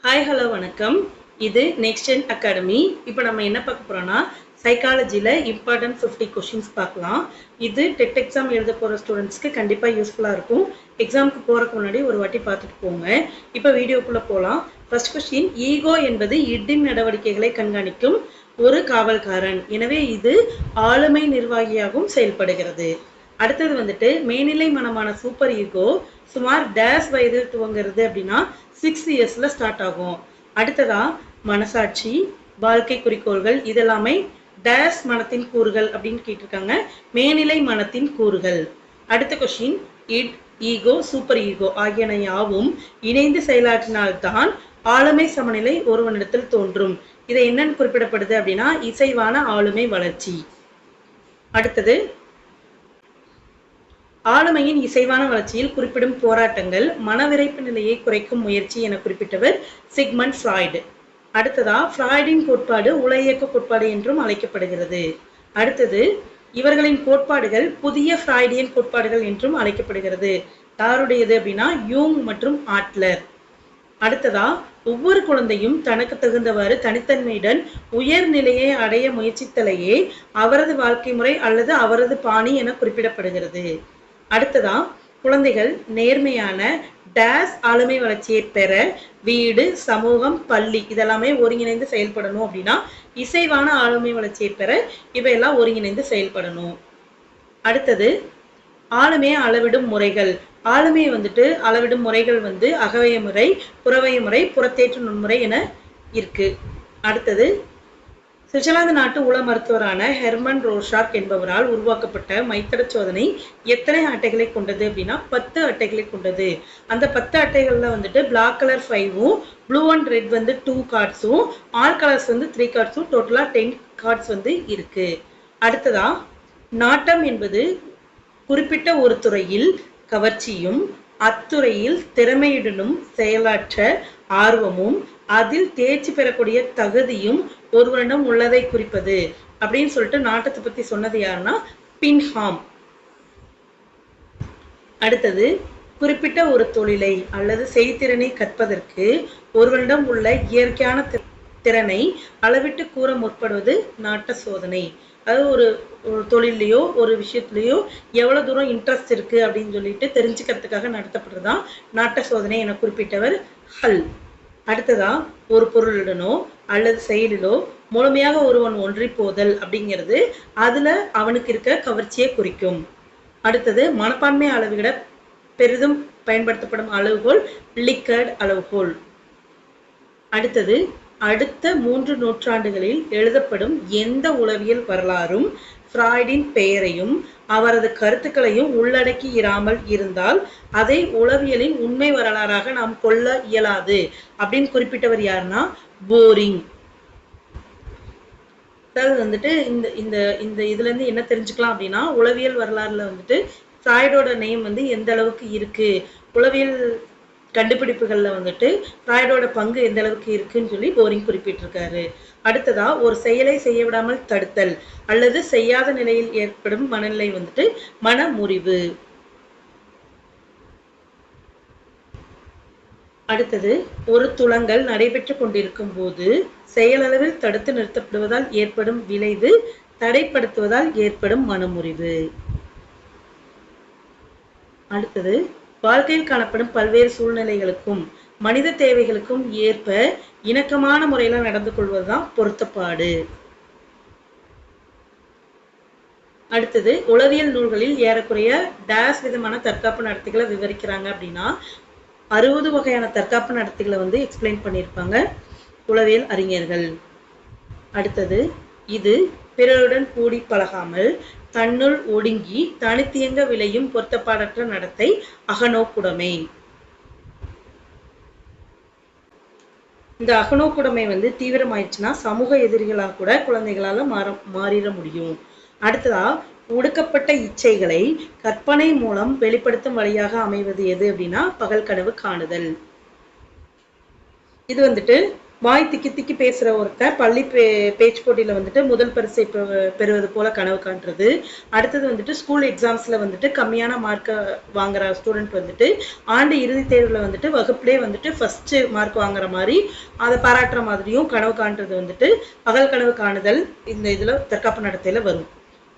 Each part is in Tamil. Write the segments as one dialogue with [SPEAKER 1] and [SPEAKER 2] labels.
[SPEAKER 1] ஹாய் ஹலோ வணக்கம். இது நெக்ஸ்ட் ஜென் அகாடமி. இப்போ நம்ம என்ன பார்க்க போகிறோம்னா சைக்காலஜியில் இம்பார்ட்டன்ட் 50 கொஷின்ஸ் பார்க்கலாம். இது டெட் எக்ஸாம் எழுத போகிற ஸ்டூடெண்ட்ஸ்க்கு கண்டிப்பாக யூஸ்ஃபுல்லாக இருக்கும். எக்ஸாமுக்கு போகிறதுக்கு முன்னாடி ஒரு வாட்டி பார்த்துட்டு போங்க. இப்போ வீடியோக்குள்ளே போகலாம். ஃபர்ஸ்ட் கொஸ்டின், ஈகோ என்பது இட்டின் நடவடிக்கைகளை கண்காணிக்கும் ஒரு காவல்காரன். எனவே இது ஆளுமை நிர்வாகியாகவும் செயல்படுகிறது. அடுத்தது வந்துட்டு மேல்நிலை மனமான சூப்பர் ஈகோ சுமார் டேஸ் வயதில் துவங்குறது அப்படின்னா 6 இயர்ஸில் ஸ்டார்ட் ஆகும். அடுத்ததா மனசாட்சி, வாழ்க்கை குறிக்கோள்கள் இதெல்லாமே டேஸ் மனத்தின் கூறுகள் அப்படின்னு கேட்டிருக்காங்க. மேல்நிலை மனத்தின் கூறுகள். அடுத்த question, id, ego, super ego ஆகியன யாவும் இணைந்து செயலாற்றினால்தான் ஆளுமை சமநிலை ஒருவனிடத்தில் தோன்றும். இதை என்னன்னு குறிப்பிடப்படுது அப்படின்னா இசைவான ஆளுமை வளர்ச்சி. அடுத்தது, ஆளுமையின் இசைவான வளர்ச்சியில் குறிப்பிடும் போராட்டங்கள் மனவிரைப்பு நிலையை குறைக்கும் முயற்சி என குறிப்பிட்டவர் சிக்மண்ட் ஃப்ராய்டு. அடுத்ததா, ஃப்ராய்டின் கோட்பாடு உள இயக்க கோட்பாடு என்றும் அழைக்கப்படுகிறது. அடுத்தது, இவர்களின் கோட்பாடுகள் புதிய ஃப்ராய்டியன் கோட்பாடுகள் என்றும் அழைக்கப்படுகிறது. யாருடையது அப்படின்னா யூங் மற்றும் ஆட்லர். அடுத்ததா, ஒவ்வொரு குழந்தையும் தனக்கு தகுந்தவாறு தனித்தன்மையுடன் உயர்நிலையை அடைய முயற்சித்தலையே அவரது வாழ்க்கை முறை அல்லது அவரது பாணி என குறிப்பிடப்படுகிறது. அடுத்ததா, குழந்தைகள் நேர்மையான டேஸ் ஆளுமை வளர்ச்சியை பெற வீடு, சமூகம், பள்ளி இதெல்லாமே ஒருங்கிணைந்து செயல்படணும் அப்படின்னா இசைவான ஆளுமை வளர்ச்சியை பெற இவையெல்லாம் ஒருங்கிணைந்து செயல்படணும். அடுத்தது, ஆளுமையை அளவிடும் முறைகள். ஆளுமையை அளவிடும் முறைகள் அகவய முறை, புறவய முறை, புறத்தேற்று நுண்முறை என இருக்கு. அடுத்தது, சுவிட்சர்லாந்து நாட்டு உள மருத்துவரான ஹெர்மன் ரோஷார்க் என்பவரால் உருவாக்கப்பட்ட மைத்தட சோதனை எத்தனை அட்டைகளை கொண்டது அப்படின்னா 10 அட்டைகளை கொண்டது. அந்த 10 அட்டைகள்ல black colour 5, blue and red 2 கார்ட்ஸும், ஆல் கலர்ஸ் 3 கார்ட்ஸும், டோட்டலா 10 கார்ட்ஸ் இருக்கு. அடுத்ததா, நாட்டம் என்பது குறிப்பிட்ட ஒரு துறையில் கவர்ச்சியும் அத்துறையில் திறமையுடனும் செயலாற்ற ஆர்வமும் அதில் தேர்ச்சி பெறக்கூடிய தகுதியும் ஒருவரிடம் உள்ளதை குறிப்பது அப்படின்னு சொல்லிட்டு நாட்டத்தை பத்தி சொன்னது யாருன்னா பின்ஹாம். அடுத்தது, குறிப்பிட்ட ஒரு தொழிலை அல்லது செய்திறனை கற்பதற்கு ஒருவரிடம் உள்ள இயற்கையான திறனை அளவிட்டு கூற முற்படுவது நாட்ட சோதனை. அது ஒரு தொழிலையோ ஒரு விஷயத்துலையோ எவ்வளவு தூரம் இன்ட்ரெஸ்ட் இருக்கு அப்படின்னு சொல்லிட்டு தெரிஞ்சுக்கிறதுக்காக நடத்தப்படுறதுதான் நாட்ட சோதனை என குறிப்பிட்டவர் ஹல். அடுத்ததா, ஒரு பொருளுடனோ அல்லது செயலிலோ முழுமையாக ஒருவன் ஒன்றி போதல் அப்படிங்கிறது அதுல அவனுக்கு இருக்க கவர்ச்சியை குறிக்கும். அடுத்தது, மனப்பான்மை அளவிட பெரிதும் பயன்படுத்தப்படும் அளவுகோல் லிக்கர்ட் அளவுகோல். அடுத்தது, அடுத்த 3 நூற்றாண்டுகளில் எழுதப்படும் எந்த உளவியல் வரலாறும் ஃப்ராய்டின் பெயரையும் அவரது கருத்துக்களையும் உள்ளடக்கி இராமல் இருந்தால் அதை உளவியலின் உண்மை வரலாறாக நாம் கொள்ள இயலாது அப்படின்னு குறிப்பிட்டவர் யாருன்னா போரிங். அதாவது இந்த இந்த இந்த இதுல இருந்து என்ன தெரிஞ்சுக்கலாம் அப்படின்னா உளவியல் வரலாறுல ஃப்ராய்டோட நேம் எந்த அளவுக்கு இருக்கு, உளவியல் கண்டுபிடிப்புகள்ல ஃப்ராய்டோட பங்கு எந்த அளவுக்கு இருக்குன்னு சொல்லி போரிங் குறிப்பிட்டிருக்காரு. அடுத்ததா, ஒரு செயலை செய்ய விடாமல் தடுத்தல் அல்லது செய்யாத நிலையில் ஏற்படும் மனநிலை மனமுறிவு. அடுத்தது, ஒரு துலங்கல் நடைபெற்று கொண்டிருக்கும் போது செயலளவில் தடுத்து நிறுத்தப்படுவதால் ஏற்படும் விளைவு தடைப்படுத்துவதால் ஏற்படும் மனமுறிவு. அடுத்தது, வாழ்க்கையில் காணப்படும் பல்வேறு சூழ்நிலைகளுக்கும் மனித தேவைகளுக்கும் ஏற்ப இணக்கமான முறையில நடந்து கொள்வதுதான் பொருத்தப்பாடு. அடுத்தது, உளவியல் நூல்களில் ஏறக்குறைய டேஸ் விதமான தற்காப்பு நடத்திகளை விவரிக்கிறாங்க அப்படின்னா 60 வகையான தற்காப்பு நடத்திகளை எக்ஸ்பிளைன் பண்ணியிருப்பாங்க உளவியல் அறிஞர்கள். அடுத்தது, இது பிறருடன் கூடி பழகாமல் தன்னுள் ஒடுங்கி தனித்தியங்க விளையும் பொருத்தப்பாடற்ற நடத்தை அகநோக்குடைமை. இந்த அகநோக்குடைமை தீவிரமாயிடுச்சுன்னா சமூக எதிரிகளாக கூட குழந்தைகளால மாறிட முடியும். அடுத்ததா, ஒடுக்கப்பட்ட இச்சைகளை கற்பனை மூலம் வெளிப்படுத்தும் வழியாக அமைவது எது அப்படின்னா பகல் கனவு காணுதல். இது வாய் திக்கி திக்கி பேசுற ஒருத்தன் பள்ளி பேச்சு போட்டியில வந்துட்டு முதல் பரிசை பெறுவது போல கனவு காண்றது. அடுத்தது வந்துட்டு ஸ்கூல் எக்ஸாம்ஸ்ல வந்துட்டு கம்மியான மார்க் வாங்குற ஸ்டூடெண்ட் வந்துட்டு ஆண்டு இறுதி தேர்வுல வந்துட்டு வகுப்புலேயே வந்துட்டு ஃபர்ஸ்ட் மார்க் வாங்குற மாதிரி அதை பாராட்டுற மாதிரியும் கனவு காண்றது வந்துட்டு பகல் கனவு காணுதல் இந்த இதுல தற்காப்பு நடத்தையில வரும்.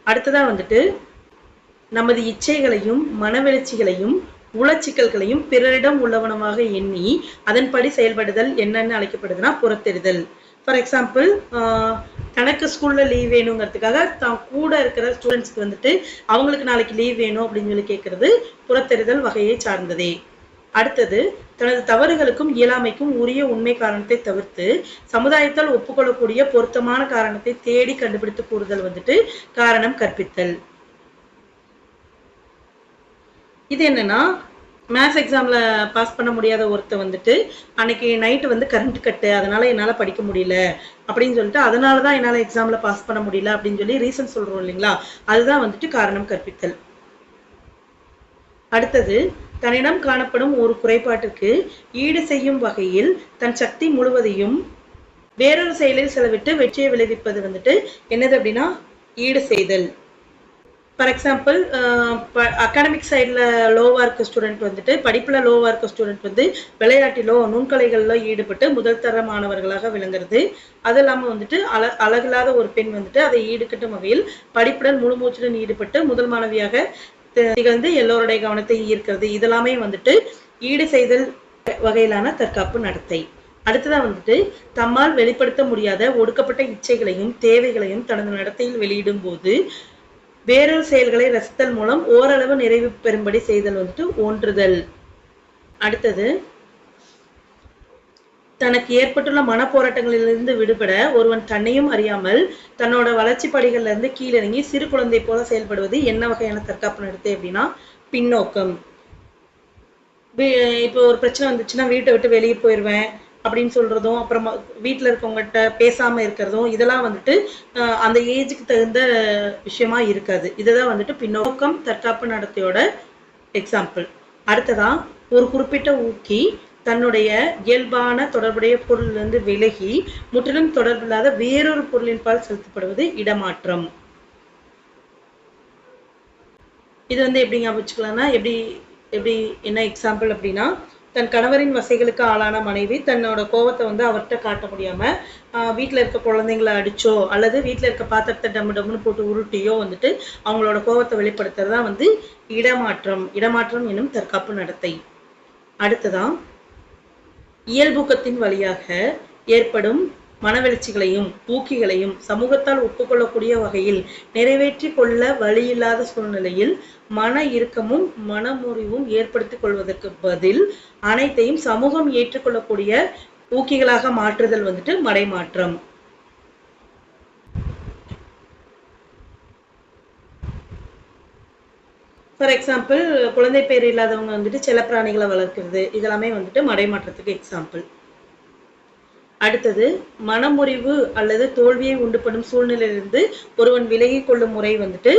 [SPEAKER 1] அடுத்ததா வந்துட்டு நமது இச்சைகளையும் மனவெழுச்சிகளையும் உளச்சிக்கல்களையும் பிறரிடம் உள்ளவனமாக எண்ணி அதன்படி செயல்படுதல் என்னன்னு அழைக்கப்படுதுன்னா புறத்தெறிதல். ஃபார் எக்ஸாம்பிள், தனக்கு ஸ்கூல்ல லீவ் வேணுங்கிறதுக்காக தான் கூட இருக்கிற ஸ்டூடெண்ட்ஸ்க்கு வந்துட்டு அவங்களுக்கு நாளைக்கு லீவ் வேணும் அப்படின்னு சொல்லி கேட்கறது புறத்தெறிதல் வகையை சார்ந்ததே. அடுத்தது, தனது தவறுகளுக்கும் இயலாமைக்கும் உரிய உண்மை காரணத்தை தவிர்த்து சமுதாயத்தால் ஒப்புக்கொள்ளக்கூடிய பொருத்தமான காரணத்தை தேடி கண்டுபிடித்து கூறுதல் வந்துட்டு காரணம் கற்பித்தல். இது என்னன்னா, மேத்ஸ் எக்ஸாம்ல பாஸ் பண்ண முடியாத ஒருத்தர் வந்துட்டு அன்னைக்கு நைட்டு வந்து கரண்ட் கட்டு, அதனால என்னால் படிக்க முடியல அப்படின்னு சொல்லிட்டு அதனால தான் என்னால் எக்ஸாம்ல பாஸ் பண்ண முடியல அப்படின்னு சொல்லி ரீசன் சொல்றோம் இல்லைங்களா, அதுதான் வந்துட்டு காரணம் கற்பித்தல். அடுத்தது, தன்னிடம் காணப்படும் ஒரு குறைபாட்டிற்கு ஈடு செய்யும் வகையில் தன் சக்தி முழுவதையும் வேறொரு செயலில் செலவிட்டு வெற்றியை விளைவிப்பது வந்துட்டு என்னது அப்படின்னா ஈடு செய்தல். ஃபார் எக்ஸாம்பிள், அகாடமிக் சைடில் லோவாக இருக்க ஸ்டூடெண்ட் வந்துட்டு படிப்பில் லோவாக இருக்க ஸ்டூடெண்ட் வந்து விளையாட்டிலோ நுண்கலைகளில் ஈடுபட்டு முதல் தர மாணவர்களாக விளங்குறது. அது இல்லாமல் வந்துட்டு அழகில்லாத ஒரு பெண் வந்துட்டு அதை ஈடுகட்டும் வகையில் படிப்புடன் முழு மூச்சுடன் ஈடுபட்டு முதல் மாணவியாக திகழ்ந்து எல்லோருடைய கவனத்தை ஈர்க்கிறது. இதெல்லாமே வந்துட்டு ஈடு செய்தல் வகையிலான தற்காப்பு நடத்தை. அடுத்ததான் வந்துட்டு தம்மால் வெளிப்படுத்த முடியாத ஒடுக்கப்பட்ட இச்சைகளையும் தேவைகளையும் தனது நடத்தையில் வெளியிடும் போது வேறொரு செயல்களை ரசித்தல் மூலம் ஓரளவு நிறைவு பெறும்படி செய்தல் வந்துட்டு ஒன்றுதல். அடுத்தது, தனக்கு ஏற்பட்டுள்ள மனப்போராட்டங்களிலிருந்து விடுபட ஒருவன் தன்னையும் அறியாமல் தன்னோட வளர்ச்சி படிகள்ல இருந்து கீழிறங்கி சிறு குழந்தை போல செயல்படுவது என்ன வகையான தற்காப்பு நடத்தை அப்படின்னா பின்னோக்கம். இப்போ ஒரு பிரச்சனை வந்துச்சுன்னா வீட்டை விட்டு வெளியே போயிடுவேன் அப்படின்னு சொல்றதும், அப்புறமா வீட்டில் இருக்கவங்ககிட்ட பேசாம இருக்கிறதும், இதெல்லாம் வந்துட்டு அந்த ஏஜுக்கு தகுந்த விஷயமா இருக்காது. இதுதான் வந்துட்டு பின்னோக்கம் தற்காப்பு நடத்தையோட எக்ஸாம்பிள். அடுத்ததான், ஒரு குறிப்பிட்ட ஊக்கி தன்னுடைய இயல்பான தொடர்புடைய பொருளிலிருந்து விலகி முற்றிலும் தொடர்பில்லாத வேறொரு பொருளின் பால் செலுத்தப்படுவது இடமாற்றம். இது வந்து எப்படி ஞாபகம் வச்சுக்கலாம்னா, எப்படி என்ன எக்ஸாம்பிள் அப்படின்னா, தன் கணவரின் வசைகளுக்கு ஆளான மனைவி தன்னோட கோவத்தை வந்து அவர்கிட்ட காட்ட முடியாம வீட்டில் இருக்க குழந்தைங்களை அடிச்சோ அல்லது வீட்டில் இருக்க பாத்திரத்தை டம்மு டம்முன்னு போட்டு உருட்டியோ வந்துட்டு அவங்களோட கோவத்தை வெளிப்படுத்துறதா வந்து இடமாற்றம் என்னும் தற்காப்பு நடத்தை. அடுத்ததான், இயல்பூக்கத்தின் வழியாக ஏற்படும் மனவெழுச்சிகளையும் ஊக்கிகளையும் சமூகத்தால் ஒப்புக்கொள்ளக்கூடிய வகையில் நிறைவேற்றி கொள்ள வழியில்லாத சூழ்நிலையில் மன இறுக்கமும் மனமுறிவும் ஏற்படுத்திக் கொள்வதற்கு பதில் அனைத்தையும் சமூகம் ஏற்றுக்கொள்ளக்கூடிய ஊக்கிகளாக மாற்றுதல் வந்துட்டு மடைமாற்றம். ஃபார் எக்ஸாம்பிள், குழந்தை பேர் இல்லாதவங்க வந்துட்டு செல்லப்பிராணிகளை வளர்க்கிறது, இதெல்லாமே வந்துட்டு மடைமாற்றத்துக்கு எக்ஸாம்பிள். அடுத்தது, மனமுறிவு அல்லது தோல்வியை உண்டுபடும் சூழ்நிலையிலிருந்து ஒருவன் விலகி கொள்ளும் முறை வந்துட்டு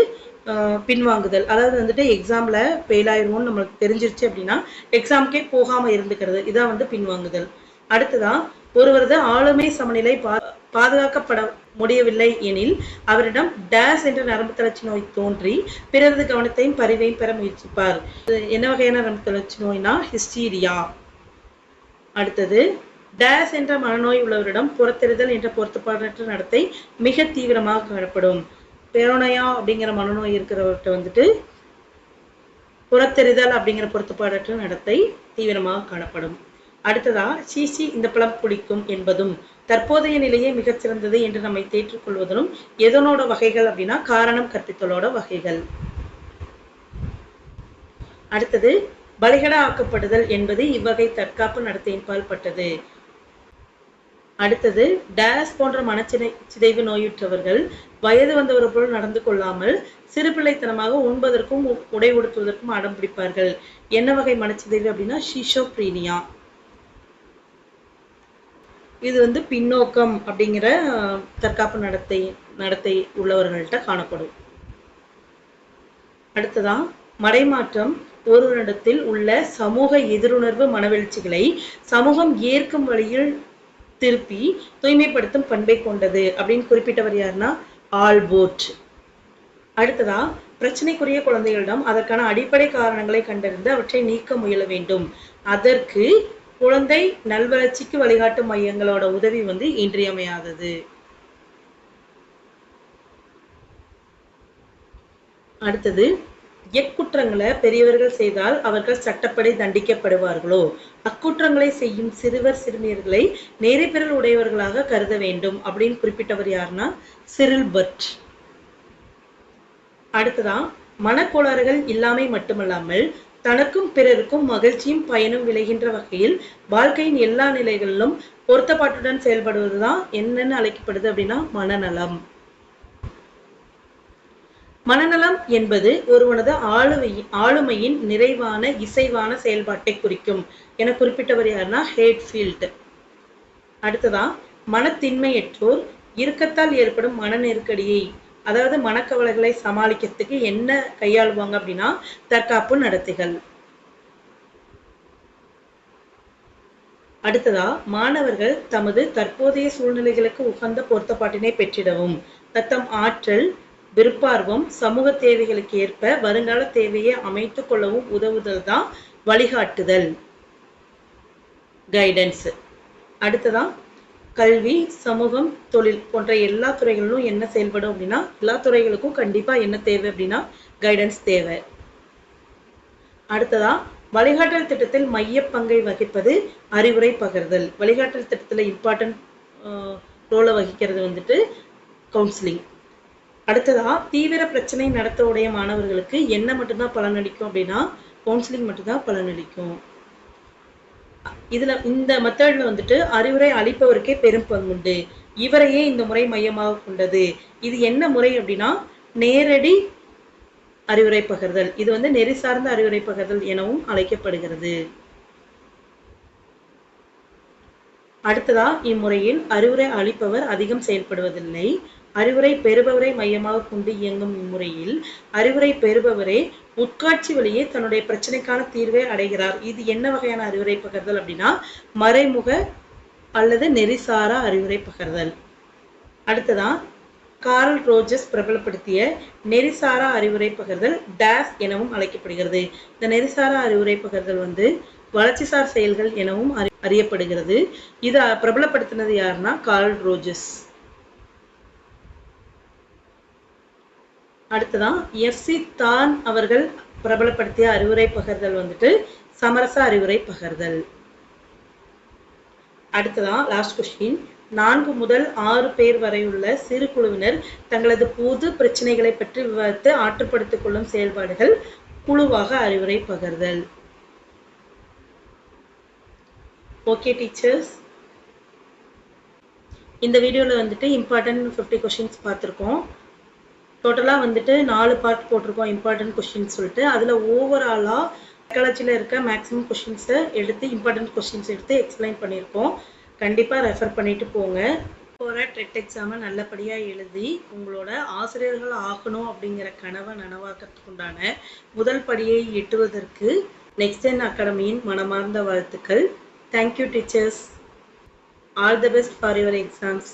[SPEAKER 1] பின்வாங்குதல். அதாவது வந்துட்டு எக்ஸாம்ல ஃபெயில் ஆயிடுவோம்னு நம்மளுக்கு தெரிஞ்சிருச்சு அப்படின்னா எக்ஸாமுக்கே போகாம இருந்துக்கிறது, இதான் வந்து பின்வாங்குதல். அடுத்ததான், ஒருவரது ஆளுமை சமநிலை பாதுகாக்கப்பட முடியவில்லை எனில் அவரிடம் டேஸ் என்ற நரம்பு தளர்ச்சி நோய் தோன்றி பிறரது கவனத்தையும் பரிவையும் பெற முயற்சிப்பார். என்ன வகையான நரம்பு தளர்ச்சி நோய்னா ஹிஸ்டீரியா. அடுத்தது, டேஸ் என்ற மனநோய் உள்ளவரிடம் புறத்தெறிதல் என்ற பொருத்தப்பாடற்ற நடத்தை மிக தீவிரமாக காணப்படும். பெரோனயா அப்படிங்கிற மனநோய் இருக்கிறவர்கிட்ட வந்துட்டு புறத்தெறிதல் அப்படிங்கிற பொருத்தப்பாடற்ற நடத்தை தீவிரமாக காணப்படும். அடுத்ததா, சீசி இந்த பழம் பிடிக்கும் என்பதும் தற்போதைய நிலையே மிகச்சிறந்தது என்று நம்மை தேற்றிக்கொள்வதும் எதனோட வகைகள் அப்படின்னா காரணம் கற்பித்தலோட வகைகள். அடுத்தது, பலிகடா ஆக்கப்படுதல் என்பது இவ்வகை தற்காப்பு நடத்தையின் பால்பட்டது. அடுத்தது, டேஸ் போன்ற மனச்சிதைவு நோயுற்றவர்கள் வயது வந்தவர் போல் நடந்து கொள்ளாமல் சிறுபிள்ளைத்தனமாக உண்பதற்கும் உடை உடுத்துவதற்கும் அடம் பிடிப்பார்கள். என்ன வகை மனச்சிதைவு அப்படின்னா ஷிசோப்ரீனியா. இது வந்து பின்னோக்கம் அப்படிங்கிற தற்காப்பு நடத்தை உள்ளவர்கள்ட்ட காணப்படும். அடுத்ததான், மடைமாற்றம் ஒருவரிடத்தில் உள்ள சமூக எதிருணர்வு மனவெழுச்சிகளை சமூகம் ஏற்கும் வழியில் திருப்பி தூய்மைப்படுத்தும் பண்பை கொண்டது அப்படின்னு குறிப்பிட்டவர் யாருன்னா ஆல்போர்ட். அடுத்ததா பிரச்சனைக்குரிய குழந்தைகளிடம் அதற்கான அடிப்படை காரணங்களை கண்டறிந்து அவற்றை நீக்க முயல வேண்டும். அதற்கு குழந்தை நல்வளர்ச்சிக்கு வழிகாட்டும் மையங்களோட உதவி இன்றியமையாதது. அடுத்தது, எக்குற்றங்களை பெரியவர்கள் செய்தால் அவர்கள் சட்டப்படி தண்டிக்கப்படுவார்களோ அக்குற்றங்களை செய்யும் சிறுவர் சிறுமியர்களை நேர்மைப்பிரல் உடையவர்களாக கருத வேண்டும் அப்படின்னு குறிப்பிட்டவர் யாருன்னா சிரில் பர்ட். அடுத்ததா, மனக்கோளாறுகள் இல்லாமை மட்டுமல்லாமல் தனக்கும் பிறருக்கும் மகிழ்ச்சியும் பயனும் விளைகின்ற வகையில் வாழ்க்கையின் எல்லா நிலைகளிலும் பொருத்தப்பாட்டுடன் செயல்படுவதுதான் என்னன்னு அழைக்கப்படுது அப்படின்னா மனநலம். மனநலம் என்பது ஒருவனது ஆளுமையின் நிறைவான இசைவான செயல்பாட்டை குறிக்கும் என குறிப்பிட்டவர் யாருன்னா ஹேட்ஃபீல்ட். அடுத்ததா, மனத்தின்மையற்றோர் இறுக்கத்தால் ஏற்படும் மன நெருக்கடியை, அதாவது மனக்கவலைகளை சமாளிக்கிறதுக்கு என்ன கையாளுவாங்க அப்படின்னா தற்காப்பு நடத்தைகள். அடுத்ததா, மாணவர்கள் தமது தற்போதைய சூழ்நிலைகளுக்கு உகந்த பொருத்தப்பாட்டினை பெற்றிடவும் தத்தம் ஆற்றல் விருப்பார்வம் சமூக தேவைகளுக்கு ஏற்ப வருங்கால தேவையை அமைத்துக் கொள்ளவும் உதவுதல் தான் வழிகாட்டுதல், கைடன்ஸ். அடுத்ததா, கல்வி சமூகம் தொழில் போன்ற எல்லா துறைகளிலும் என்ன செயல்படும் அப்படின்னா எல்லா துறைகளுக்கும் கண்டிப்பா என்ன தேவை அப்படின்னா கைடன்ஸ் தேவை. அடுத்ததா, வழிகாட்டல் திட்டத்தில் மைய பங்கை வகிப்பது அறிவுரை பகிர்தல். வழிகாட்டல் திட்டத்துல இம்பார்ட்டன்ட் ரோலை வகிக்கிறது கவுன்சிலிங். அடுத்ததா, தீவிர பிரச்சனை நடத்த உடைய மாணவர்களுக்கு என்ன மட்டும்தான் பலனளிக்கும் அப்படின்னா கவுன்சிலிங் மட்டும்தான் பலனளிக்கும். இதுல இந்த மெத்தட்ல அறிவுரை அளிப்பவருக்கே பெரும் பங்குண்டு. இவரையே இந்த முறை மையமாக கொண்டது. இது என்ன முறை அப்படின்னா நேரடி அறிவுரை பகிர்தல். இது நெறி சார்ந்த அறிவுரை பகிர்தல் எனவும் அழைக்கப்படுகிறது. அடுத்ததா, இம்முறையில் அறிவுரை அளிப்பவர் அதிகம் செயல்படுவதில்லை. அறிவுரை பெறுபவரை மையமாக கொண்டு இயங்கும் இம்முறையில் அறிவுரை பெறுபவரே உட்காட்சி வழியே தன்னுடைய பிரச்சனைக்கான தீர்வை அடைகிறார். இது என்ன வகையான அறிவுரை பகிர்தல் அப்படின்னா மறைமுக அல்லது நெறிசாரா அறிவுரை பகிர்தல். அடுத்ததா, கார்ல் ரோஜர்ஸ் பிரபலப்படுத்திய நெறிசாரா அறிவுரை பகிர்தல் டேஸ் எனவும் அழைக்கப்படுகிறது. இந்த நெறிசாரா அறிவுரை பகிர்தல் வளர்ச்சிசார் செயல்கள் எனவும் அறியப்படுகிறது. இதை பிரபலப்படுத்தினது யாருன்னா கார்ல் ரோஜர்ஸ். அடுத்ததான் எஃப்.சி. தான் அவர்கள் பிரபலப்படுத்திய அறிவுரை பகிர்தல் சமரச அறிவுரை பகிர்தல். அடுத்ததான் லாஸ்ட் கொஸ்டின். 4 முதல் 6 பேர் வரையுள்ள சிறு குழுவினர் தங்களது பொது பிரச்சனைகளை பற்றி விவாதித்து ஆற்றுப்படுத்திக் கொள்ளும் செயல்பாடுகள் குழுவாக அறிவுரை பகிர்தல். ஓகே டீச்சர்ஸ், இந்த வீடியோவில் இம்பார்ட்டன்ட் 50 கொஸ்டின்ஸ் பார்த்துருக்கோம். டோட்டலாக 4 பார்ட் போட்டிருக்கோம் இம்பார்ட்டன்ட் கொஸ்டின்ஸ் சொல்லிட்டு. அதில் ஓவராலாக சைக்காலஜியில் இருக்க மேக்ஸிமம் கொஸ்டின்ஸை எடுத்து இம்பார்ட்டன்ட் கொஸ்டின்ஸ் எடுத்து எக்ஸ்பிளைன் பண்ணியிருக்கோம். கண்டிப்பாக ரெஃபர் பண்ணிட்டு போங்க. போகிற டெட் எக்ஸாமை நல்லபடியாக எழுதி உங்களோட ஆசிரியர்கள் ஆகணும் அப்படிங்கிற கனவை நனவாக்கிறதுக்கு உண்டான முதல் படியை எட்டுவதற்கு நெக்ஸ்ட் ஜென் அகாடமியின் மனமார்ந்த வாழ்த்துக்கள். Thank you teachers. All the best for your exams.